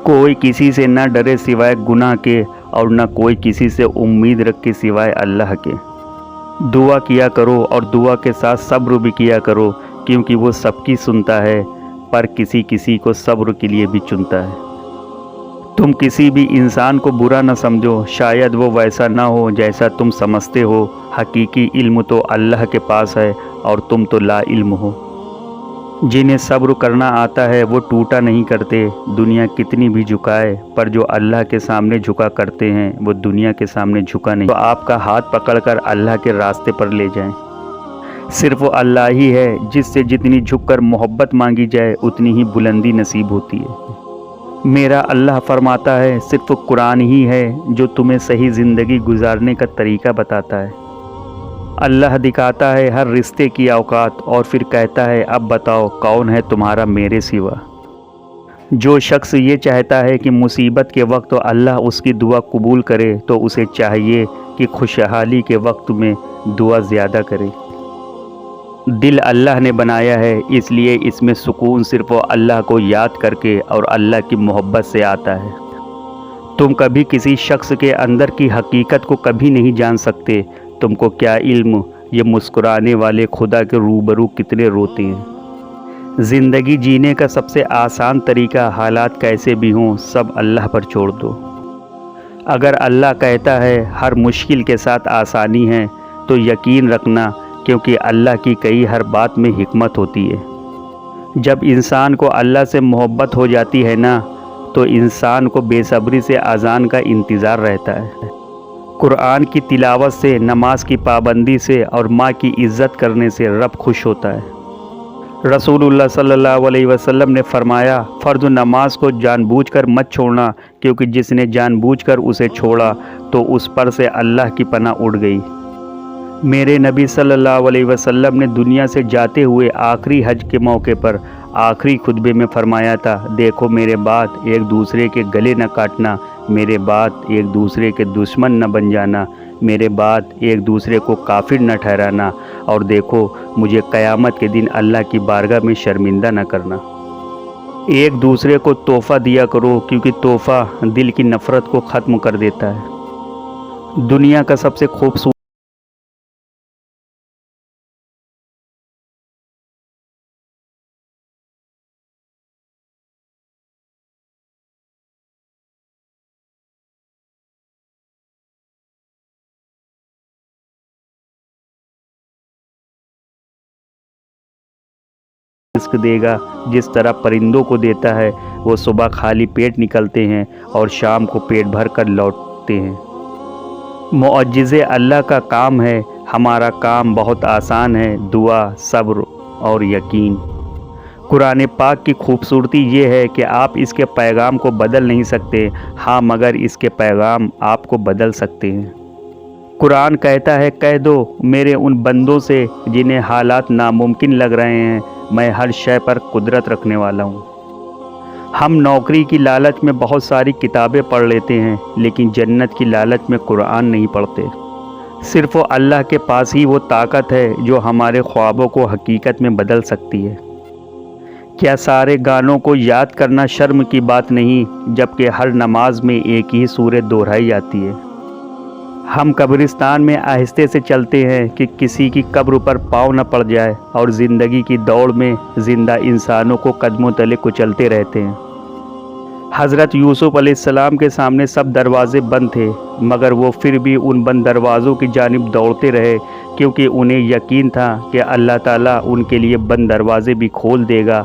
कोई किसी से न डरे सिवाय गुनाह के और न कोई किसी से उम्मीद रखे सिवाय अल्लाह के। दुआ किया करो और दुआ के साथ सब्र भी किया करो, क्योंकि वो सबकी सुनता है पर किसी किसी को सब्र के लिए भी चुनता है। तुम किसी भी इंसान को बुरा न समझो, शायद वो वैसा ना हो जैसा तुम समझते हो। हकीकी इल्म तो अल्लाह के पास है और तुम तो ला इल्म हो। जिन्हें सब्र करना आता है वो टूटा नहीं करते, दुनिया कितनी भी झुकाए, पर जो अल्लाह के सामने झुका करते हैं वो दुनिया के सामने झुका नहीं। तो आपका हाथ पकड़कर अल्लाह के रास्ते पर ले जाएं। सिर्फ वो अल्लाह ही है जिससे जितनी झुककर मोहब्बत मांगी जाए उतनी ही बुलंदी नसीब होती है। मेरा अल्लाह फरमाता है सिर्फ कुरान ही है जो तुम्हें सही ज़िंदगी गुजारने का तरीका बताता है। अल्लाह दिखाता है हर रिश्ते की औकात और फिर कहता है अब बताओ कौन है तुम्हारा मेरे सिवा। जो शख्स ये चाहता है कि मुसीबत के वक्त तो अल्लाह उसकी दुआ कबूल करे, तो उसे चाहिए कि खुशहाली के वक्त में दुआ ज़्यादा करे। दिल अल्लाह ने बनाया है, इसलिए इसमें सुकून सिर्फ अल्लाह को याद करके और अल्लाह की मोहब्बत से आता है। तुम कभी किसी शख्स के अंदर की हकीकत को कभी नहीं जान सकते। तुमको क्या इल्म ये मुस्कुराने वाले खुदा के रूबरू कितने रोते हैं। ज़िंदगी जीने का सबसे आसान तरीका हालात कैसे भी हों सब अल्लाह पर छोड़ दो। अगर अल्लाह कहता है हर मुश्किल के साथ आसानी है तो यकीन रखना, क्योंकि अल्लाह की कई हर बात में हिकमत होती है। जब इंसान को अल्लाह से मोहब्बत हो जाती है ना, तो इंसान को बेसब्री से अज़ान का इंतज़ार रहता है। कुरान की तिलावत से, नमाज की पाबंदी से और माँ की इज़्ज़त करने से रब खुश होता है। रसूलुल्लाह सल्लल्लाहु अलैहि वसल्लम ने फरमाया फ़र्ज़ नमाज को जानबूझकर मत छोड़ना, क्योंकि जिसने जानबूझकर उसे छोड़ा तो उस पर से अल्लाह की पनाह उड़ गई। मेरे नबी सल्लल्लाहु अलैहि वसल्लम ने दुनिया से जाते हुए आखिरी हज के मौके पर आखिरी खुतबे में फरमाया था, देखो मेरे बाद एक दूसरे के गले न काटना, मेरे बाद एक दूसरे के दुश्मन न बन जाना, मेरे बाद एक दूसरे को काफिर न ठहराना, और देखो मुझे क़यामत के दिन अल्लाह की बारगाह में शर्मिंदा न करना। एक दूसरे को तोहफ़ा दिया करो, क्योंकि तोहफ़ा दिल की नफ़रत को ख़त्म कर देता है। दुनिया का सबसे खूबसूरत रिस्क देगा जिस तरह परिंदों को देता है। वो सुबह खाली पेट निकलते हैं और शाम को पेट भर कर लौटते हैं। मुअज्जिज़े अल्लाह का काम है, हमारा काम बहुत आसान है, दुआ, सब्र और यकीन। कुरान पाक की खूबसूरती ये है कि आप इसके पैगाम को बदल नहीं सकते, हाँ मगर इसके पैगाम आपको बदल सकते हैं। कुरान कहता है कह दो मेरे उन बंदों से जिन्हें हालात नामुमकिन लग रहे हैं, मैं हर शय पर कुदरत रखने वाला हूँ। हम नौकरी की लालच में बहुत सारी किताबें पढ़ लेते हैं, लेकिन जन्नत की लालच में कुरान नहीं पढ़ते। सिर्फ अल्लाह के पास ही वो ताकत है जो हमारे ख्वाबों को हकीकत में बदल सकती है। क्या सारे गानों को याद करना शर्म की बात नहीं, जबकि हर नमाज में एक ही सूरत दोहराई जाती है। हम कब्रिस्तान में आहिस्ते से चलते हैं कि किसी की कब्र पर पाँव न पड़ जाए, और ज़िंदगी की दौड़ में ज़िंदा इंसानों को कदमों तले कुचलते रहते हैं। हज़रत यूसुफ़ अलैहिस्सलाम के सामने सब दरवाज़े बंद थे, मगर वो फिर भी उन बंद दरवाज़ों की जानिब दौड़ते रहे, क्योंकि उन्हें यकीन था कि अल्लाह ताला उनके लिए बंद दरवाज़े भी खोल देगा